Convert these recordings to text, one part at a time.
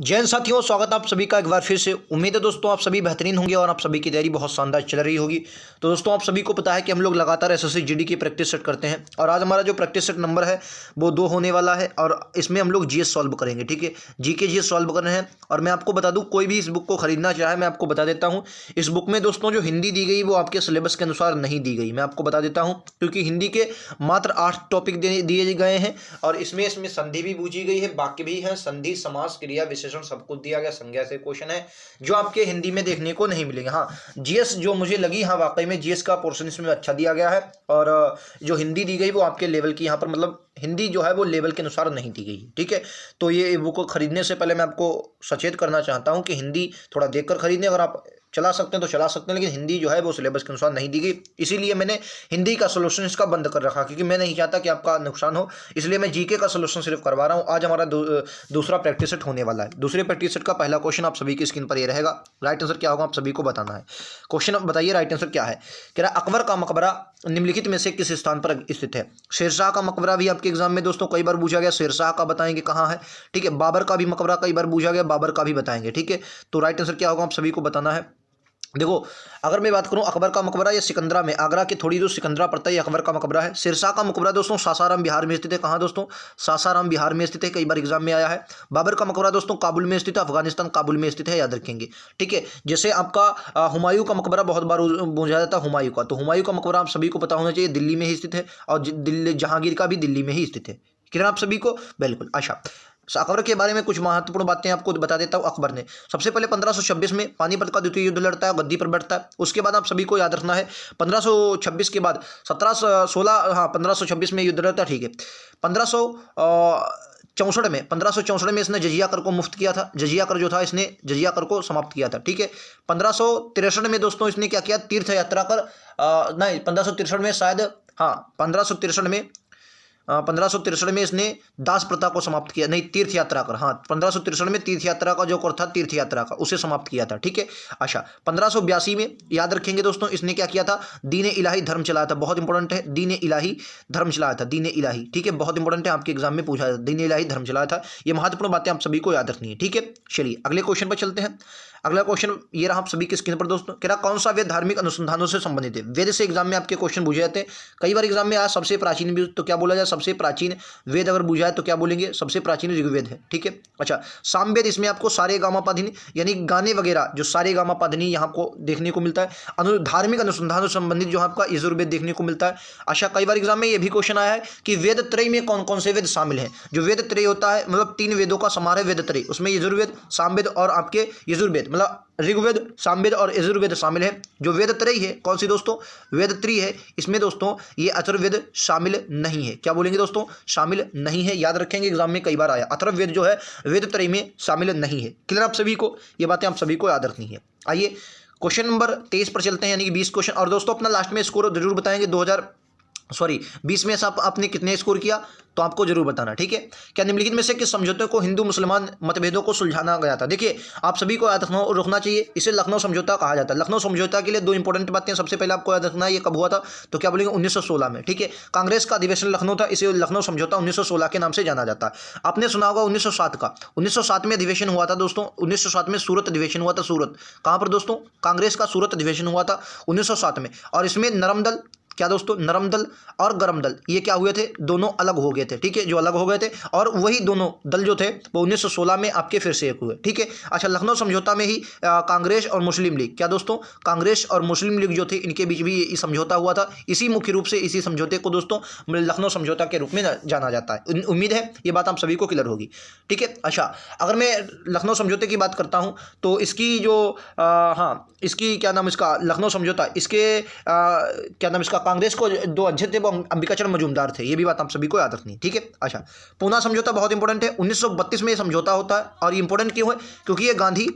जैन साथियों, स्वागत आप सभी का एक बार फिर से। उम्मीद है दोस्तों आप सभी बेहतरीन होंगे और आप सभी की तैयारी बहुत शानदार चल रही होगी। तो दोस्तों आप सभी को पता है कि हम लोग लगातार एसएससी जीडी की प्रैक्टिस सेट करते हैं और आज हमारा जो प्रैक्टिस सेट नंबर है वो 2 होने वाला है और इसमें हम लोग जीएस सॉल्व करेंगे। ठीक है, जीके जीएस सॉल्व कर रहे हैं। और मैं आपको बता दूँ, कोई भी इस बुक को खरीदना चाहे मैं आपको बता देता हूँ, इस बुक में दोस्तों जो हिंदी दी गई वो आपके सिलेबस के अनुसार नहीं दी गई। मैं आपको बता देता हूँ क्योंकि हिंदी के मात्र 8 टॉपिक दिए गए हैं और इसमें संधि भी पूछी गई है, वाक्य भी है, संधि समास क्रिया विशेषण सब कुछ दिया गया, संज्ञा से क्वेश्चन है जो आपके हिंदी में देखने को नहीं मिलेंगे। हाँ, जीएस जो मुझे लगी, हाँ वाकई में जीएस का पोर्शन इसमें अच्छा दिया गया है और जो हिंदी दी गई वो आपके लेवल की, यहाँ पर मतलब हिंदी जो है वो लेवल के अनुसार नहीं दी गई। ठीक है, तो ये बुक खरीदने से पहले मैं आपको सचेत करना चाहता हूँ कि हिंदी थोड़ा देखकर खरीदें। अगर आप चला सकते हैं तो चला सकते हैं, लेकिन हिंदी जो है वो सिलेबस के अनुसार नहीं दी गई, इसीलिए मैंने हिंदी का सोल्यूशन इसका बंद कर रखा क्योंकि मैं नहीं चाहता कि आपका नुकसान हो, इसलिए मैं जीके का सोल्यूशन सिर्फ करवा रहा हूँ। आज हमारा दूसरा प्रैक्टिस सेट होने वाला है। दूसरे प्रैक्टिस सेट का पहला क्वेश्चन आप सभी की स्क्रीन पर ये रहेगा। राइट आंसर क्या होगा आप सभी को बताना है। क्वेश्चन बताइए राइट आंसर क्या है। कह रहा अकबर का मकबरा निम्नलिखित में से किस स्थान पर स्थित है। शेरशाह का मकबरा भी आपके एग्जाम में दोस्तों कई बार पूछा गया, शेरशाह का बताएंगे कहाँ है। ठीक है, बाबर का भी मकबरा कई बार पूछा गया, बाबर का भी बताएंगे। ठीक है, तो राइट आंसर क्या होगा आप सभी को बताना है। देखो, अगर मैं बात करूं अकबर का मकबरा, ये सिकंदरा में, आगरा के थोड़ी दूर सिकंदरा पड़ता है, ये अकबर का मकबरा है। सिरसा का मकबरा दोस्तों सासाराम बिहार में स्थित है। कहाँ दोस्तों? सासाराम बिहार में स्थित है, कई बार एग्जाम में आया है। बाबर का मकबरा दोस्तों काबुल में स्थित है, अफगानिस्तान काबुल में स्थित है, याद रखेंगे। ठीक है, जैसे आपका हुमायूं का मकबरा बहुत बार पूछा जाता है, हुमायूं का, तो हुमायूं का मकबरा आप सभी को पता होना चाहिए, दिल्ली में ही स्थित है और दिल्ली जहांगीर का भी दिल्ली में ही स्थित है। क्लियर आप सभी को? बिल्कुल। अच्छा, अकबर के बारे में कुछ महत्वपूर्ण बातें आपको बता देता हूँ। अकबर ने सबसे पहले 1526 में पानीपत का द्वितीय युद्ध लड़ता है, गद्दी पर बैठता है। उसके बाद आप सभी को याद रखना है 1526 के बाद 1716, हाँ 1526 में युद्ध लड़ता है। ठीक है, 1564 में इसने जजिया कर को मुफ्त किया था। जजिया कर जो था इसने जजिया कर को समाप्त किया था। ठीक है, 1563 में दोस्तों इसने क्या किया, तीर्थ यात्रा कर, नहीं 1563 में शायद, हाँ 1563 में इसने दास प्रथा को समाप्त किया, नहीं तीर्थ यात्रा कर, हाँ 1563 में तीर्थ यात्रा का जो कर था, तीर्थ यात्रा का, उसे समाप्त किया था। ठीक है, अच्छा 1582 में याद रखेंगे दोस्तों इसने क्या किया था, दीन इलाही धर्म चलाया था। बहुत इंपॉर्टेंट है, दीन इलाही धर्म चलाया था, दीन इलाही। ठीक है, बहुत इंपॉर्टेंट है, आपके एग्जाम में पूछा जाता है, दीन इलाही धर्म चलाया था। ये महत्वपूर्ण बातें आप सभी को याद रखनी है। ठीक है, चलिए अगले क्वेश्चन पर चलते हैं। अगला क्वेश्चन ये रहा आप सभी के स्क्रीन पर दोस्तों। कह रहा कौन सा वेद धार्मिक अनुसंधानों से संबंधित है। वेद से एग्जाम में आपके क्वेश्चन पूछे जाते हैं, कई बार एग्जाम में आज सबसे प्राचीन भी, तो क्या बोला जाए, सबसे प्राचीन वेद अगर पूछा है तो क्या बोलेंगे, सबसे प्राचीन ऋग्वेद है। ठीक है, अच्छा सामवेद, इसमें आपको सारे गामा पाधनी यानी गाने वगैरह जो सारे गामा पाधनी यहाँ को देखने को मिलता है। धार्मिक अनुसंधानों से संबंधित जो आपका यजुर्वेद देखने को मिलता है। अच्छा, कई बार एग्जाम में ये भी क्वेश्चन आया है कि वेद त्रय में कौन कौन से वेद शामिल हैं। जो वेद त्रय होता है मतलब 3 वेदों का समारोह वेद त्रय, उसमें यजुर्वेद, सामवेद और आपके यजुर्वेद, मतलब ऋग्वेद, सामवेद और यजुर्वेद शामिल है। जो वेद त्रय है कौन सी दोस्तों, वेद त्रय है, इसमें दोस्तों ये अथर्ववेद शामिल नहीं है। क्या बोलेंगे दोस्तों, शामिल नहीं है, याद रखेंगे एग्जाम में कई बार आया, अथर्ववेद जो है वेद त्रय में शामिल नहीं है। क्लियर आप सभी को, ये बातें आप सभी को याद रखनी है। आइए क्वेश्चन नंबर 23 पर चलते हैं, यानी कि 20 क्वेश्चन। और दोस्तों अपना लास्ट में स्कोर जरूर बताएंगे, 20 में से आपने कितने स्कोर किया तो आपको जरूर बताना। ठीक है, क्या निम्नलिखित में से किस समझौते को हिंदू मुसलमान मतभेदों को सुलझाना गया था। देखिए आप सभी को याद रखना चाहिए, इसे लखनऊ समझौता कहा जाता है। लखनऊ समझौता के लिए 2 इंपॉर्टेंट बातें सबसे पहले आपको याद रखना है, ये कब हुआ था तो क्या बोलेंगे 1916 में। ठीक है, कांग्रेस का अधिवेशन लखनऊ था, इसे लखनऊ समझौता 1916 के नाम से जाना जाता है। आपने सुना होगा 1907 का, 1907 में अधिवेशन हुआ था दोस्तों, 1907 में सूरत अधिवेशन हुआ था। सूरत कहाँ पर दोस्तों, कांग्रेस का सूरत अधिवेशन हुआ था 1907 में। और इसमें नरम दल, क्या दोस्तों, नरम दल और गरम दल, ये क्या हुए थे, दोनों अलग हो गए थे। ठीक है, जो अलग हो गए थे, और वही दोनों दल जो थे वो 1916 में आपके फिर से एक हुए। ठीक है, अच्छा लखनऊ समझौता में ही कांग्रेस और मुस्लिम लीग, क्या दोस्तों, कांग्रेस और मुस्लिम लीग जो थे इनके बीच भी ये समझौता हुआ था। इसी मुख्य रूप से इसी समझौते को दोस्तों लखनऊ समझौता के रूप में जाना जाता है। उम्मीद है ये बात आप सभी को क्लियर होगी। ठीक है, अच्छा अगर मैं लखनऊ समझौते की बात करता हूँ तो इसकी जो हाँ इसकी क्या नाम, इसका लखनऊ समझौता, इसके क्या नाम, इसका कांग्रेस को 2 अध्यक्ष थे वो अंबिकाचरण मजूमदार थे, ये भी बात आप सभी को याद रखनी है। ठीक है, अच्छा पूना समझौता बहुत इंपॉर्टेंट है, 1932 में ये समझौता होता है। और ये इंपॉर्टेंट क्यों है, क्योंकि ये गांधी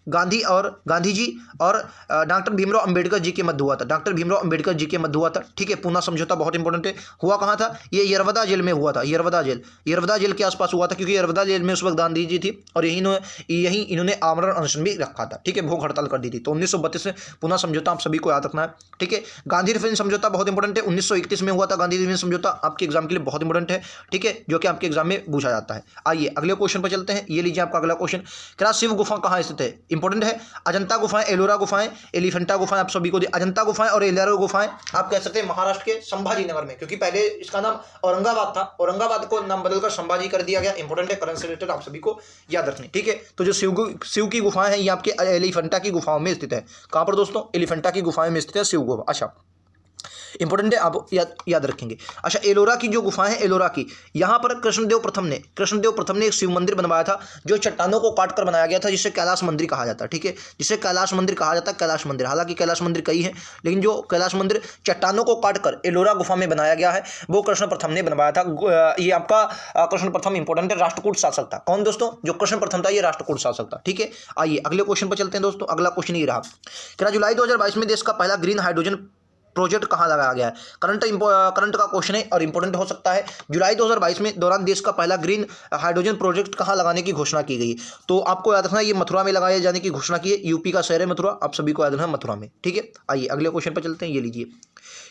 गांधी जी और डॉक्टर भीमराव अंबेडकर जी के मध्य हुआ था। डॉक्टर भीमराव अंबेडकर जी के मध्य हुआ था, ठीक है। पूना समझौता बहुत इंपॉर्टेंट है। हुआ कहाँ था? ये यरवदा जेल में हुआ था। यरवदा जेल के आसपास हुआ था, क्योंकि यरवदा जेल में उस वक्त गांधी जी थी और यही इन्होंने आमरण अनशन भी रखा था, ठीक है। भूख हड़ताल कर दी थी। तो 1932 में पूना समझौता आप सभी को याद रखना है, ठीक है। गांधी रिफाइन समझौता बहुत इंपॉर्टेंट है, 1931 में हुआ था गांधी रिफाइन समझौता, आपके एग्जाम के लिए बहुत इंपॉर्टेंट है, ठीक है, जो कि आपके एग्जाम में पूछा जाता है। आइए अगले क्वेश्चन पर चलते हैं। ये लीजिए आपका अगला क्वेश्चन, क्या शिव गुफा कहाँ स्थित है? इंपॉर्टेंट है। अजंता गुफाएं, एलोरा गुफाएं, एलिफेंटा गुफाएं आप सभी को। अजंता गुफाएं और एलोरा गुफाएं आप कह सकते हैं महाराष्ट्र के संभाजी नगर में, क्योंकि पहले इसका नाम औरंगाबाद था, औरंगाबाद को नाम बदलकर संभाजी कर दिया गया। इंपॉर्टेंट है, करंट से रिलेटेड आप सभी को याद रखनी, ठीक है। तो जो शिव की गुफाएं हैं ये आपके एलिफेंटा की गुफाओं में स्थित है। कहां पर दोस्तों? एलिफेंटा की गुफाएं में स्थित है शिव गुफा। अच्छा, इंपॉर्टेंट है, आप याद रखेंगे। अच्छा, एलोरा की जो गुफाएं हैं, एलोरा की, यहाँ पर कृष्णदेव प्रथम ने एक शिव मंदिर बनवाया था, जो चट्टानों को काट कर बनाया गया था, जिसे कैलाश मंदिर कहा जाता है, ठीक है। जिसे कैलाश मंदिर कहा जाता है, कैलाश मंदिर। हालांकि कैलाश मंदिर कई है, लेकिन जो कैलाश मंदिर चट्टानों को काट कर एलोरा गुफा में बनाया गया है, वो कृष्ण प्रथम ने बनवाया था। ये आपका कृष्ण प्रथम इंपॉर्टेंट है, राष्ट्रकूट शासक था। कौन दोस्तों? जो कृष्ण प्रथम था, ये राष्ट्रकूट शासक था, ठीक है। आइए अगले क्वेश्चन पर चलते हैं दोस्तों। अगला क्वेश्चन ये रहा, क्या जुलाई 2022 में देश का पहला ग्रीन हाइड्रोजन प्रोजेक्ट कहाँ लगाया गया है? करंट का क्वेश्चन है और इंपॉर्टेंट हो सकता है। जुलाई 2022 में दौरान देश का पहला ग्रीन हाइड्रोजन प्रोजेक्ट कहाँ लगाने की घोषणा की गई? तो आपको याद रखना, ये मथुरा में लगाए जाने की घोषणा की है। यूपी का शहर है मथुरा, आप सभी को याद रखना, मथुरा में, ठीक है। आइए अगले क्वेश्चन पर चलते हैं। ये लीजिए,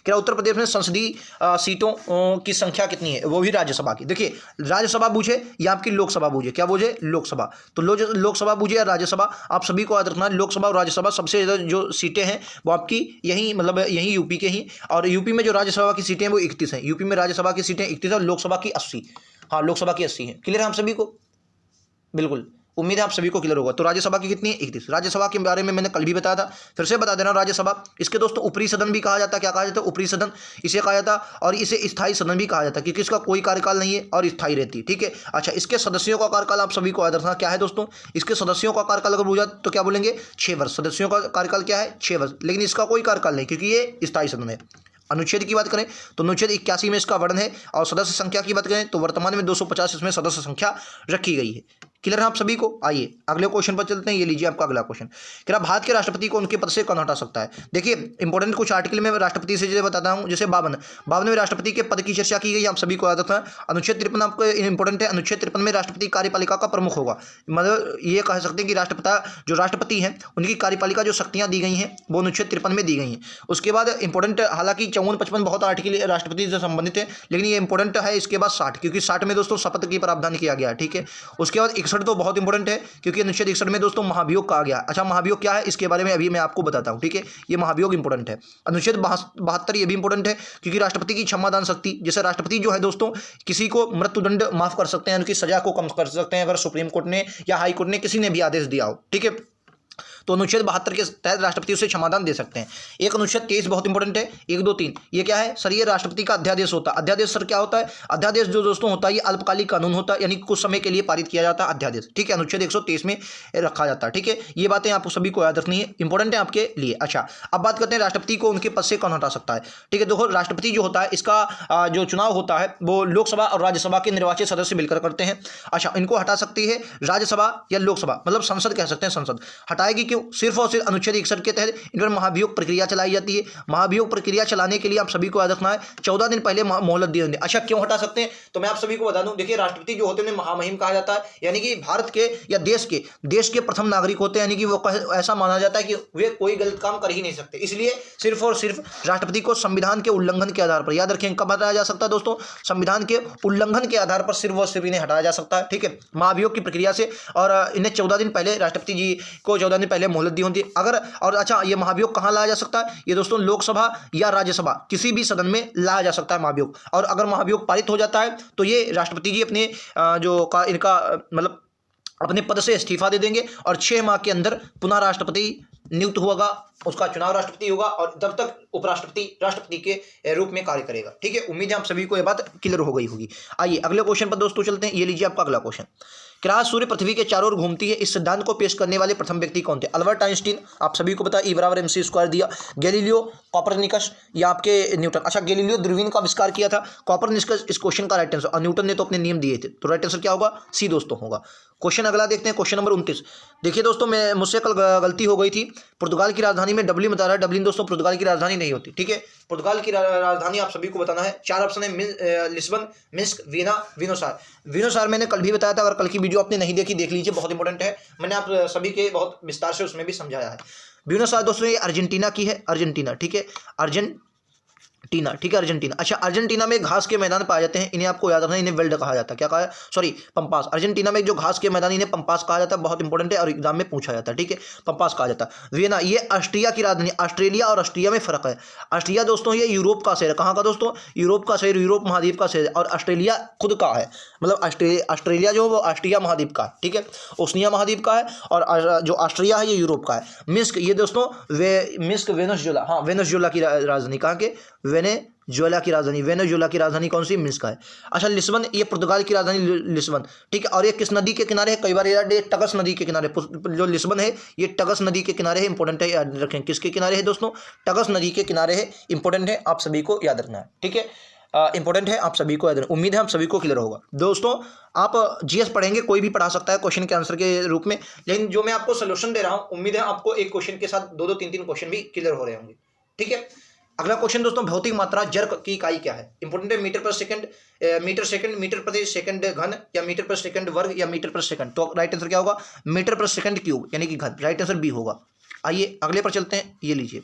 क्या उत्तर प्रदेश में संसदीय सीटों की संख्या कितनी है? वो भी राज्यसभा की। देखिए, राज्यसभा पूछे या आपकी लोकसभा पूछे, क्या पूछे? लोकसभा। तो लोकसभा पूछे या राज्यसभा, आप सभी को याद रखना, लोकसभा और राज्यसभा सबसे ज़्यादा जो सीटें हैं वो आपकी यही, मतलब यही यूपी के ही। और यूपी में जो राज्यसभा की सीटें हैं वो 31 हैं। यूपी में राज्यसभा की सीटें 31 है और लोकसभा की 80। हाँ, लोकसभा की 80 है। क्लियर है आप सभी को? बिल्कुल, उम्मीद है आप सभी को क्लियर होगा। तो राज्यसभा की कितनी है? 31। राज्यसभा के बारे में मैंने कल भी बताया था, फिर से बता देना। राज्यसभा, इसके दोस्तों ऊपरी सदन भी कहा जाता है। क्या कहा जाता है? ऊपरी सदन इसे कहा जाता है, और इसे स्थायी सदन भी कहा जाता है, क्योंकि इसका कोई कार्यकाल नहीं है और स्थायी रहती है, ठीक है। अच्छा, इसके सदस्यों का कार्यकाल आप सभी को याद रखना क्या है दोस्तों? इसके सदस्यों का कार्यकाल अगर पूछा तो क्या बोलेंगे? 6 वर्ष। सदस्यों का कार्यकाल क्या है? 6 वर्ष। लेकिन इसका कोई कार्यकाल नहीं, क्योंकि ये स्थायी सदन है। अनुच्छेद की बात करें तो अनुच्छेद 81 में इसका वर्णन है, और सदस्य संख्या की बात करें तो वर्तमान में 250 इसमें सदस्य संख्या रखी गई है। क्लियर है आप सभी को? आइए अगले क्वेश्चन पर चलते हैं। ये लीजिए आपका अगला क्वेश्चन, क्या भारत के राष्ट्रपति को उनके पद से कौन हटा सकता है? देखिए, इंपॉर्टेंट कुछ आर्टिकल में राष्ट्रपति से बताता हूं, जैसे 52वें राष्ट्रपति के पद की चर्चा की गई, आप सभी को याद रखना है। अनुच्छेद 53 आपको इंपॉर्टेंट है। अनुच्छेद 53 में राष्ट्रपति कार्यपालिका का प्रमुख होगा, मतलब ये कह सकते हैं कि जो राष्ट्रपति हैं उनकी कार्यपालिका जो शक्तियां दी गई हैं वो अनुच्छेद 53 में दी गई हैं। उसके बाद इंपॉर्टेंट, हालांकि 54-55 बहुत आर्टिकल राष्ट्रपति से संबंधित है, लेकिन ये इंपॉर्टेंट है इसके बाद 60, क्योंकि 60 में दोस्तों शपथ की प्रावधान किया गया है, ठीक है। उसके बाद 61 तो बहुत इंपॉर्टेंट है, क्योंकि अनुच्छेद 61 में दोस्तों महाभियोग कहा गया। अच्छा, महाभियोग क्या है इसके बारे में अभी मैं आपको बताता हूं, ठीक है। ये महाभियोग इंपॉर्टेंट है। अनुच्छेद 72 ये भी इंपॉर्टेंट है, क्योंकि राष्ट्रपति की क्षमादान शक्ति, जैसे राष्ट्रपति जो है दोस्तों किसी को मृत्युदंड माफ कर सकते हैं, उनकी सजा को कम कर सकते हैं, अगर सुप्रीम कोर्ट ने या हाई कोर्ट ने किसी ने भी आदेश दिया हो, ठीक है। तो अनुच्छेद 72 के तहत राष्ट्रपति उसे क्षमादान दे सकते हैं। एक अनुच्छेद 23 बहुत इंपॉर्टेंट है, 1, 2, 3, ये क्या है सर? ये राष्ट्रपति का अध्यादेश होता है। अध्यादेश सर क्या होता है? अध्यादेश जो दोस्तों होता है ये अल्पकालिक कानून होता है, यानी कुछ समय के लिए पारित किया जाता है अध्यादेश, ठीक है। अनुच्छेद 123 में रखा जाता है, ठीक है। ये बातें आपको सभी को याद रखनी है, इंपॉर्टेंट है आपके लिए। अच्छा, अब बात करते हैं राष्ट्रपति को उनके पद से कौन हटा सकता है, ठीक है। देखो, राष्ट्रपति जो होता है इसका जो चुनाव होता है वो लोकसभा और राज्यसभा के निर्वाचित सदस्य मिलकर करते हैं। अच्छा, इनको हटा सकती है राज्यसभा या लोकसभा, मतलब संसद कह सकते हैं, संसद हटाएगी। क्यों? सिर्फ और सिर्फ अनुच्छेद 61 के तहत इन पर महाभियोग प्रक्रिया चलाई जाती है। महाभियोग प्रक्रिया चलाने के लिए आप सभी को याद रखना है 14 दिन पहले मोहलत दी होती है। अच्छा, क्यों हटा सकते हैं? तो मैं आप सभी को बता दूं, देखिए, राष्ट्रपति जो होते हैं महामहिम कहा जाता है, यानी कि भारत के या देश के प्रथम नागरिक होते हैं, यानी कि वो ऐसा माना जाता है कि वे कोई गलत काम कर ही नहीं सकते। इसलिए सिर्फ और सिर्फ राष्ट्रपति को संविधान के उल्लंघन के आधार पर, याद रखें, कब हटाया जा सकता है दोस्तों? संविधान के उल्लंघन के आधार पर सिर्फ और सिर्फ इन्हें हटाया जा सकता है, ठीक है, महाभियोग की प्रक्रिया से। और इन्हें 14 दिन पहले, राष्ट्रपति जी को 14 दिन पहले मोहलत दी होती है। अगर, और अच्छा, ये महाभियोग कहां लाया जा सकता है? ये दोस्तों लोकसभा या राज्यसभा किसी भी सदन में लाया जा सकता है महाभियोग। और अगर महाभियोग पारित हो जाता है तो ये राष्ट्रपति जी अपने इनका मतलब अपने पद से इस्तीफा दे देंगे, और 6 माह के अंदर पुनः राष्ट्रपति नियुक्त होगा, उसका चुनाव राष्ट्रपति होगा, और जब तक उपराष्ट्रपति राष्ट्रपति के रूप में कार्य करेगा, ठीक है। उम्मीद है आप सभी को यह बात क्लियर हो गई होगी। आइए अगले क्वेश्चन पर दोस्तों चलते हैं। ये लीजिए आपका अगला क्वेश्चन, क्या सूर्य पृथ्वी के चारों ओर घूमती है, इस सिद्धांत को पेश करने वाले प्रथम व्यक्ति कौन थे? अल्बर्ट आइंस्टीन, आप सभी को पता है, E = mc² दिया। गैलीलियो, कॉपरनिकस या आपके न्यूटन। अच्छा, गैलीलियो दूरबीन का आविष्कार किया था, कॉपरनिकस इस क्वेश्चन का राइट आंसर, और न्यूटन ने तो अपने नियम दिए थे। तो राइट आंसर क्या होगा? सी दोस्तों होगा। क्वेश्चन अगला देखते हैं, क्वेश्चन नंबर 29। देखिए दोस्तों, मैं मुझसे कल गलती हो गई थी। पुर्तगाल की राजधानी में डब्लिन बता रहा है, डब्लिन दोस्तों पुर्तगाल की राजधानी नहीं होती, ठीक है। पुर्तगाल की राजधानी आप सभी को बताना है। 4 ऑप्शन है, Lisbon, Minsk, Vienna, Buenos Aires. Buenos Aires मैंने कल भी बताया था, अगर कल की वीडियो आपने नहीं देखी देख लीजिए, बहुत इंपॉर्टेंट है। मैंने आप सभी के बहुत विस्तार से उसमें भी समझाया है। ब्यूनस आयर्स दोस्तों ये अर्जेंटीना की है, अर्जेंटीना, ठीक है, अर्जेंटीना, ठीक है, अर्जेंटीना। अच्छा, अर्जेंटीना में घास के मैदान पाए जाते हैं, इन्हें आपको याद रखना है, इन्हें वेल्ड कहा जाता है। क्या कहा है? Sorry, pampas. अर्जेंटीना में जो घास के मैदान, इन्हें पंपास कहा जाता है, बहुत इंपॉर्टेंट है और एग्जाम में पूछा जाता है, ठीक है, पंपास कहा जाता है। वियना, ये ऑस्ट्रिया की राजधानी। ऑस्ट्रेलिया और ऑस्ट्रिया में फर्क है। ऑस्ट्रिया दोस्तों ये यूरोप का शहर है। कहाँ का दोस्तों? यूरोप का शहर, यूरोप महाद्वीप का शहर है। और ऑस्ट्रेलिया खुद का है, मतलब ऑस्ट्रेलिया जो वो ऑस्ट्रिया महाद्वीप का है, ठीक है, ओशनिया महाद्वीप का है। और जो ऑस्ट्रिया है ये यूरोप का है। मिस्क, ये दोस्तों मिस्क वेनेजुएला, हाँ वेनेजुएला की राजधानी। कहाँ के? वेनेजुएला की राजधानी। वेनेजुएला की राजधानी कौन सी? मिन्स्क है। अच्छा, लिस्बन, ये पुर्तगाल की राजधानी लिस्बन, ठीक है। और ये किस नदी के किनारे है? कई बार याद, ये टगस नदी के किनारे। जो लिस्बन है ये टगस नदी के किनारे है, इंपॉर्टेंट है, याद रखें। किसके किनारे है दोस्तों? टगस नदी के किनारे है, इंपॉर्टेंट है, आप सभी को याद रखना है, ठीक है, इंपॉर्टेंट है, आप सभी को याद रखना। उम्मीद है आप सभी को क्लियर होगा दोस्तों। आप जीएस पढ़ेंगे, कोई भी पढ़ा सकता है क्वेश्चन के आंसर के रूप में, लेकिन जो मैं आपको सोल्यूशन दे रहा हूं, उम्मीद है आपको एक क्वेश्चन के साथ 2-2, 3-3 क्वेश्चन भी क्लियर हो रहे होंगे, ठीक है। अगला क्वेश्चन दोस्तों, भौतिक मात्रा जड़ की इकाई क्या है? इंपॉर्टेंट है, मीटर पर सेकंड, मीटर सेकंड, मीटर प्रति सेकंड घन, या मीटर पर सेकंड वर्ग, या मीटर पर सेकंड। तो राइट आंसर क्या होगा? मीटर पर सेकंड क्यूब, यानी कि घन। राइट आंसर बी होगा। आइए अगले पर चलते हैं, ये लीजिए।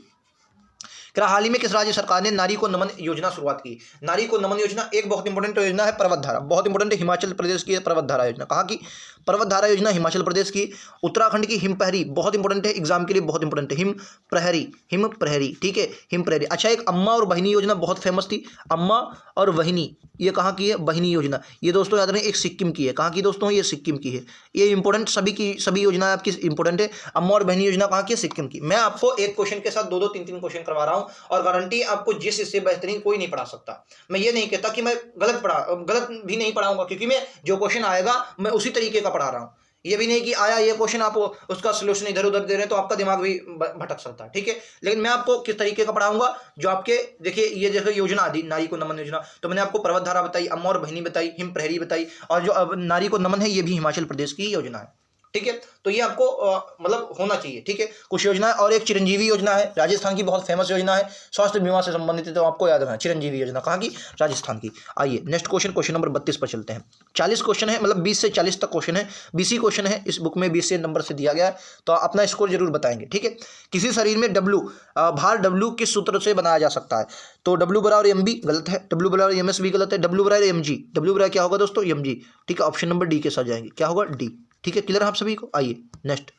क्या हाल ही में किस राज्य सरकार ने नारी को नमन योजना शुरुआत की? नारी को नमन योजना एक बहुत इंपॉर्टेंट योजना है, पर्वतधारा, बहुत इंपॉर्टेंट है, हिमाचल प्रदेश की पर्वतधारा योजना। कहाँ की? पर्वतधारा योजना हिमाचल प्रदेश की। उत्तराखंड की हिम प्रहरी, बहुत इंपॉर्टेंट है, एग्जाम के लिए बहुत इंपॉर्टेंट है, हिम प्रहरी, हिम प्रहरी, ठीक है, हिम प्रहरी। अच्छा, एक अम्मा और बहिनी योजना बहुत फेमस थी, अम्मा और बहिनी, ये कहाँ की है? बहिनी योजना। ये दोस्तों याद रखें, एक सिक्किम की है। कहाँ की दोस्तों? ये सिक्किम की है। ये इंपॉर्टेंट, सभी की सभी योजना आपकी इंपॉर्टेंट है। अम्मा और बहिनी योजना कहाँ की है? सिक्किम की। मैं आपको एक क्वेश्चन के साथ 2-2, 3-3 क्वेश्चन करवा रहा हूँ, और गारंटी आपको जिस इससे बेहतरीन कोई नहीं पढ़ा सकता। मैं ये नहीं कहता कि मैं गलत भी नहीं पढ़ाऊंगा, क्योंकि मैं जो क्वेश्चन आएगा मैं उसी तरीके का पढ़ा रहा हूँ। ये भी नहीं कि आया ये क्वेश्चन आप उसका सोल्यूशन इधर उधर दे रहे हैं तो आपका दिमाग भी भटक सकता है, ठीक है। लेकिन मैं आपको किस तरीके का पढ़ाऊंगा जो आपके, देखिए ये जैसे योजना आदि, नारी को नमन योजना, तो मैंने आपको पर्वतधारा बताई, अम्मा और बहिनी बताई, हिम प्रहरी बताई, और जो नारी को नमन है ये भी हिमाचल प्रदेश की योजना है, ठीक है। तो ये आपको मतलब होना चाहिए, ठीक है, कुछ योजना है। और एक चिरंजीवी योजना है, राजस्थान की बहुत फेमस योजना है, स्वास्थ्य बीमा से संबंधित है, तो आपको याद रखना है चिरंजीवी योजना कहाँ की? राजस्थान की। आइए नेक्स्ट क्वेश्चन, क्वेश्चन नंबर 32 पर चलते हैं। 40 क्वेश्चन है, मतलब 20 से 40 तक क्वेश्चन है, 20 क्वेश्चन है इस बुक में, 20 से नंबर से दिया गया है, तो अपना स्कोर जरूर बताएंगे, ठीक है। किसी शरीर में डब्ल्यू, भार डब्ल्यू किस सूत्र से बनाया जा सकता है? तो डब्ल्यू बराबर एम बी गलत है, डब्ल्यू बराबर एम एस भी गलत है, डब्ल्यू बराबर एम जी, डब्ल्यू बराबर क्या होगा दोस्तों? एम जी, ठीक है, ऑप्शन नंबर डी के साथ जाएंगे, क्या होगा? डी, ठीक है, क्लियर है आप सभी को। आइए नेक्स्ट,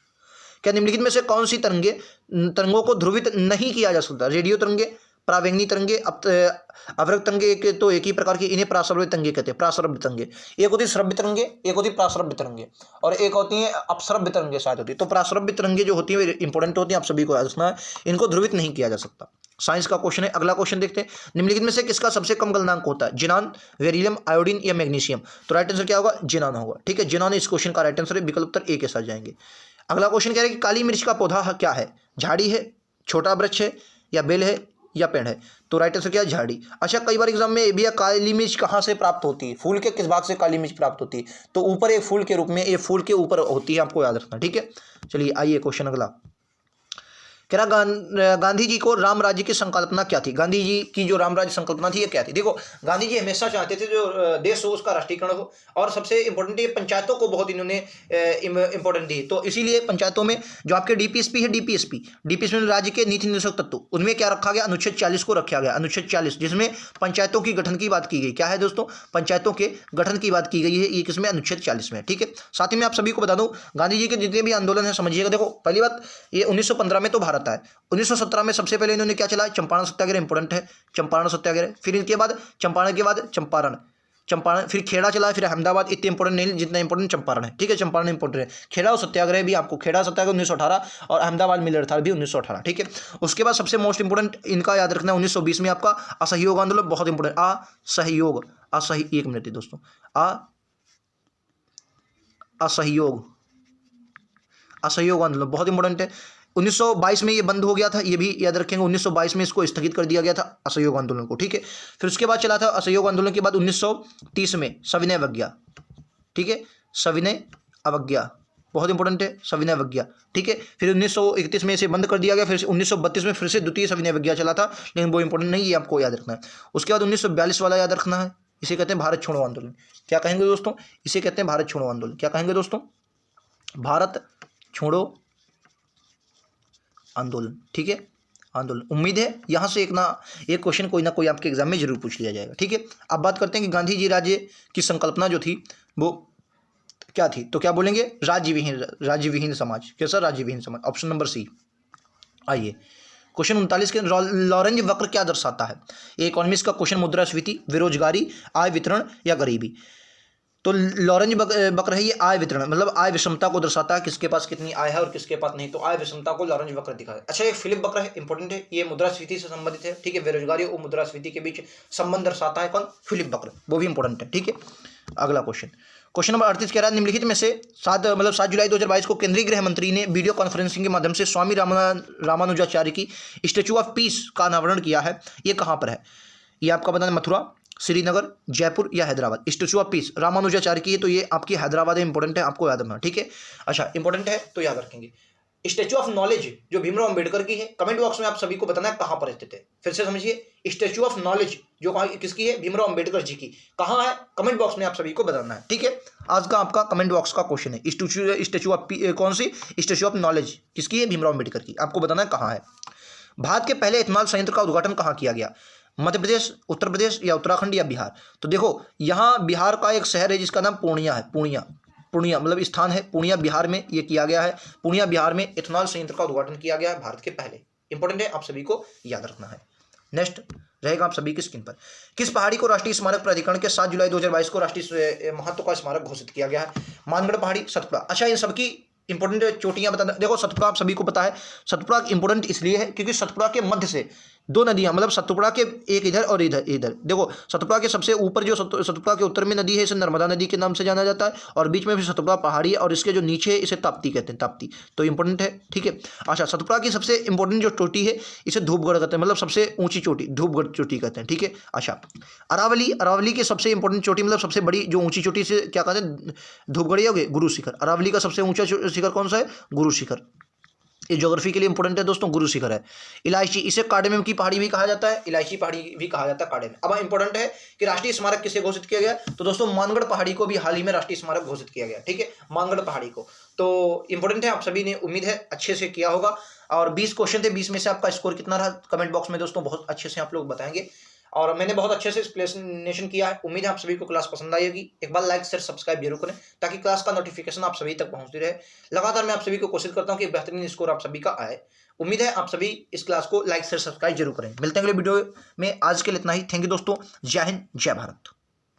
क्या निम्नलिखित में से कौन सी तरंगों को ध्रुवित नहीं किया जा सकता? रेडियो तरंगे, प्रावेंगी तरंगे, अवरक्त तरंगे, तो एक ही प्रकार की, इन्हें प्राश्रव्य तरंगे कहते हैं, प्राश्रव्य तरंगे। एक होती श्रव्य तरंगे, एक होती प्राश्रव्य तरंगे, और एक होती है अपश्रव्य तरंगे शायद होती है। तो प्राश्रव्य तरंगे जो होती है इंपॉर्टेंट होती है, आप सभी को याद रखना है, इनको ध्रुवित नहीं किया जा सकता। साइंस का क्वेश्चन है। अगला क्वेश्चन देखते हैं, निम्नलिखित में से किसका सबसे कम गलनांक होता है? जिनान, बेरिलियम, आयोडीन या मैग्नीशियम? तो राइट आंसर क्या होगा? जिनान होगा, ठीक है, जिनान इस क्वेश्चन का राइट आंसर है, विकल्प उत्तर ए के साथ जाएंगे। अगला क्वेश्चन कह रहे हैं कि काली मिर्च का पौधा क्या है? झाड़ी है, छोटा वृक्ष है, या बेल है, या पेड़ है? तो राइट आंसर क्या है? झाड़ी। अच्छा, कई बार एग्जाम में भी काली मिर्च कहाँ से प्राप्त होती है? फूल के किस भाग से काली मिर्च प्राप्त होती है? तो ऊपर एक फूल के रूप में, ये फूल के ऊपर होती है, आपको याद रखना, ठीक है। चलिए आइए क्वेश्चन अगला। कह रहा गांधी जी को राम राज्य की संकल्पना क्या थी? गांधी जी की जो राम राज्य संकल्पना थी ये क्या थी? देखो, गांधी जी हमेशा चाहते थे जो देश हो उसका राष्ट्रीयकरण हो, और सबसे इंपॉर्टेंट ये पंचायतों को बहुत इन्होंने इंपॉर्टेंट दी। तो इसीलिए पंचायतों में जो आपके डीपीएसपी है, डीपीएसपी में राज्य के नीति निर्देशक तत्व, उनमें क्या रखा गया? अनुच्छेद 40 को रखा गया, अनुच्छेद 40, जिसमें पंचायतों की गठन की बात की गई। क्या है दोस्तों? पंचायतों के गठन की बात की गई है, ये किसमें? अनुच्छेद 40 में, ठीक है। साथ ही में आप सभी को बता दूं, गांधी जी के जितने भी आंदोलन है समझिएगा। देखो, पहली बात, ये 1915 में तो भारत आए, 1917 में सबसे पहले इन्होंने क्या चलाया? चंपारण सत्याग्रह, इंपॉर्टेंट है, चंपारण सत्याग्रह। फिर इनके बाद चंपारण के बाद चंपारण, फिर खेड़ा चला, फिर अहमदाबाद। इतने इंपॉर्टेंट नहीं जितना इंपॉर्टेंट चंपारण है, ठीक है, चंपारण इंपॉर्टेंट है। खेड़ा और सत्याग्रह भी आपको, खेड़ा सत्याग्रह 1918 और अहमदाबाद मिल हड़ताल भी 1918, ठीक है। उसके बाद सबसे मोस्ट इंपॉर्टेंट इनका याद रखना है 1920 में आपका असहयोग आंदोलन, बहुत इंपॉर्टेंट, असहयोग, एक मिनट दोस्तों, असहयोग, असहयोग आंदोलन बहुत इंपॉर्टेंट है। 1922 में ये बंद हो गया था, ये भी याद रखेंगे। 1922 में इसको स्थगित कर दिया गया था असहयोग आंदोलन को, ठीक है। फिर उसके बाद चला था असहयोग आंदोलन के बाद 1930 में सविनय अवज्ञा, ठीक है, सविनय अवज्ञा बहुत इंपॉर्टेंट है, सविनय अवज्ञा, ठीक है। फिर 1931 में इसे बंद कर दिया गया, फिर 1932 में फिर से द्वितीय सविनय अवज्ञा चला था, लेकिन वो इंपॉर्टेंट नहीं, ये आपको याद रखना है। उसके बाद 1942 वाला याद रखना है, इसे कहते हैं भारत छोड़ो आंदोलन। क्या कहेंगे दोस्तों? इसे कहते हैं भारत छोड़ो आंदोलन। क्या कहेंगे दोस्तों? भारत छोड़ो आंदोलन, ठीक है, आंदोलन। उम्मीद है यहाँ से एक क्वेश्चन कोई ना कोई आपके एग्जाम में जरूर पूछ लिया जाएगा, ठीक है। अब बात करते हैं कि गांधी जी राज्य की संकल्पना जो थी वो क्या थी, तो क्या बोलेंगे? राज्य विहीन समाज। कैसा? राज्य विहीन समाज, ऑप्शन नंबर सी। आइए क्वेश्चन 39 के लॉरेंज वक्र क्या दर्शाता है? इकोनॉमिक्स का क्वेश्चन, मुद्रास्फीति, बेरोजगारी, आय वितरण या गरीबी। तो लॉरेंज वक्र है ये आय वितरण, मतलब आय विषमता को दर्शाता है, किसके पास कितनी आय है और किसके पास नहीं, तो आय विषमता को लॉरेंज वक्र दिखाता है। अच्छा, ये फिलिप वक्र है, इंपॉर्टेंट है, ये मुद्रास्फीति से संबंधित है, ठीक है। बेरोजगारी और मुद्रास्फीति के बीच संबंध दर्शाता है कौन? फिलिप वक्र, वो भी इंपॉर्टेंट है, ठीक है। अगला क्वेश्चन नंबर 38 कह रहा है निम्नलिखित में से 7 जुलाई 2022 को केंद्रीय गृह मंत्री ने वीडियो कॉन्फ्रेंसिंग के माध्यम से स्वामी रामानुजाचार्य की स्टैचू ऑफ पीस का अनावरण किया है, ये कहाँ पर है? ये आपका बताना, मथुरा, श्रीनगर, जयपुर या Hyderabad. Statue of peace Ramanujacharya की है, तो ये आपकी हैदराबाद है, इंपॉर्टेंट है, आपको याद रखना, ठीक है। अच्छा, इंपॉर्टेंट है तो याद रखेंगे। स्टैचू ऑफ नॉलेज जो भीमराव अंबेडकर की है, कमेंट बॉक्स में आप सभी को बताना है कहां पर स्थित है। फिर से समझिए, स्टैचू ऑफ नॉलेज जो किसकी है? भीमराव अंबेडकर जी की, कहां है? कमेंट बॉक्स में आप सभी को बताना है, ठीक है। आज का आपका कमेंट बॉक्स का क्वेश्चन है, स्टैचू ऑफ कौन सी? स्टैचू ऑफ नॉलेज किसकी है? भीमराव अंबेडकर की, आपको बताना है कहां है। भारत के पहले इथेनॉल संयंत्र का उद्घाटन कहां किया गया? मध्य प्रदेश, उत्तर प्रदेश या उत्तराखंड या बिहार। तो देखो, यहाँ बिहार का एक शहर है जिसका नाम पूर्णिया है, पूर्णिया मतलब स्थान है, पूर्णिया बिहार में ये किया गया है। पूर्णिया बिहार में इथेनॉल संयंत्र का उद्घाटन किया गया है भारत के पहले, इंपॉर्टेंट है, आप सभी को याद रखना है। नेक्स्ट रहेगा आप सभी की स्क्रीन पर, किस पहाड़ी को राष्ट्रीय स्मारक प्राधिकरण के 7 जुलाई 2022 को राष्ट्रीय महत्व का स्मारक घोषित किया गया है? मानगढ़ पहाड़ी, सतपुड़ा। अच्छा, इन सबकी इंपॉर्टेंट चोटियां बता देखो, सतपुड़ा आप सभी को पता है, सतपुड़ा इंपॉर्टेंट इसलिए है क्योंकि सतपुड़ा के मध्य से 2 नदियां, मतलब सतपुड़ा के एक इधर और इधर देखो, सतपुड़ा के सबसे ऊपर जो सतपुड़ा के उत्तर में नदी है, इसे नर्मदा नदी के नाम से जाना जाता है, और बीच में भी सतपुड़ा पहाड़ी है, और इसके जो नीचे है इसे ताप्ती कहते हैं, ताप्ती, तो इंपॉर्टेंट है, ठीक है। अच्छा, सतपुड़ा की सबसे इंपॉर्टेंट जो चोटी है इसे धूपगढ़ कहते हैं, मतलब सबसे ऊंची चोटी धूपगढ़ चोटी कहते हैं, ठीक है। अच्छा, अरावली की सबसे इंपॉर्टेंट चोटी, मतलब सबसे बड़ी जो ऊंची चोटी से क्या कहते हैं? धूपगढ़ हो गए, गुरु शिखर। अरावली का सबसे ऊंचा शिखर कौन सा है? गुरु शिखर। ये ज्योग्राफी के लिए इंपॉर्टेंट है दोस्तों, गुरु शिखर है। इलायची, इसे कार्डेमम की पहाड़ी भी कहा जाता है, इलायची पहाड़ी भी कहा जाता है, कार्डेमम। अब इंपॉर्टेंट है कि राष्ट्रीय स्मारक किसे घोषित किया गया? तो दोस्तों मानगढ़ पहाड़ी को भी हाल ही में राष्ट्रीय स्मारक घोषित किया गया, ठीक है, मानगढ़ पहाड़ी को। तो इंपॉर्टेंट है, आप सभी ने उम्मीद है अच्छे से किया होगा। और 20 क्वेश्चन थे, 20 में से आपका स्कोर कितना रहा कमेंट बॉक्स में दोस्तों बहुत अच्छे से आप लोग बताएंगे, और मैंने बहुत अच्छे से एक्सप्लेनेशन किया है। उम्मीद है आप सभी को क्लास पसंद आएगी। एक बार लाइक शेयर सब्सक्राइब जरूर करें ताकि क्लास का नोटिफिकेशन आप सभी तक पहुंचती रहे। लगातार मैं आप सभी को कोशिश करता हूं कि बेहतरीन स्कोर आप सभी का आए। उम्मीद है आप सभी इस क्लास को लाइक शेयर सब्सक्राइब जरूर करें। मिलते हैं अगले वीडियो में, आज के लिए इतना ही। थैंक यू दोस्तों, जय हिंद, जय भारत।